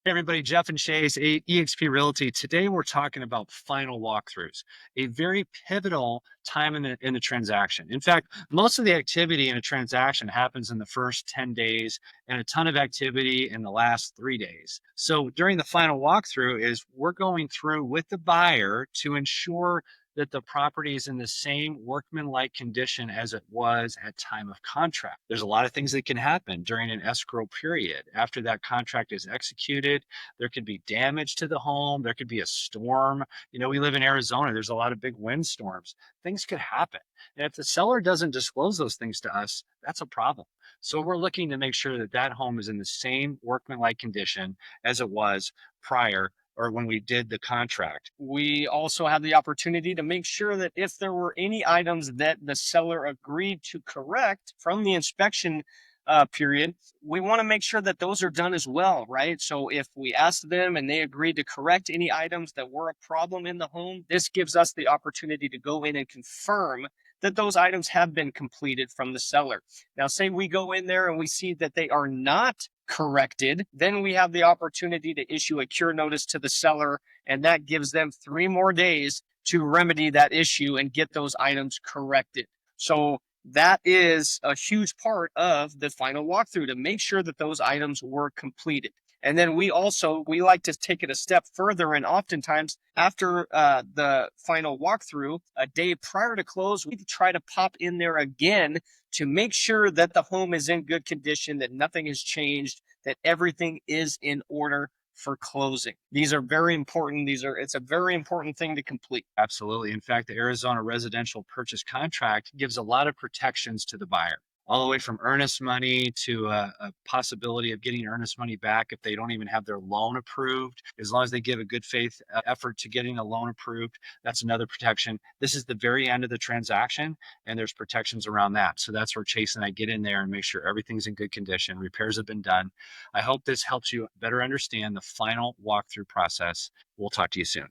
Hey everybody, Jeff and Chase, eXp Realty. Today we're talking about final walkthroughs, a very pivotal time in the transaction. In fact, most of the activity in a transaction happens in the first 10 days and a ton of activity in the last 3 days. So during the final walkthrough is we're going through with the buyer to ensure that the property is in the same workmanlike condition as it was at time of contract. There's a lot of things that can happen during an escrow period. After that contract is executed, there could be damage to the home. There could be a storm. We live in Arizona. There's a lot of big windstorms. Things could happen. And if the seller doesn't disclose those things to us, that's a problem. So we're looking to make sure that that home is in the same workmanlike condition as it was prior or when we did the contract. We also have the opportunity to make sure that if there were any items that the seller agreed to correct from the inspection period, we want to make sure that those are done as well, right? So if we ask them and they agreed to correct any items that were a problem in the home, this gives us the opportunity to go in and confirm that those items have been completed from the seller. Now, say we go in there and we see that they are not corrected, then we have the opportunity to issue a cure notice to the seller, and that gives them 3 more days to remedy that issue and get those items corrected. So that is a huge part of the final walkthrough to make sure that those items were completed. And then we like to take it a step further, and oftentimes after the final walkthrough, a day prior to close, we try to pop in there again to make sure that the home is in good condition, that nothing has changed, that everything is in order for closing. These are very important. It's a very important thing to complete. Absolutely. In fact, the Arizona residential purchase contract gives a lot of protections to the buyer, all the way from earnest money to a possibility of getting earnest money back if they don't even have their loan approved. As long as they give a good faith effort to getting a loan approved, that's another protection. This is the very end of the transaction, and there's protections around that. So that's where Chase and I get in there and make sure everything's in good condition. Repairs have been done. I hope this helps you better understand the final walkthrough process. We'll talk to you soon.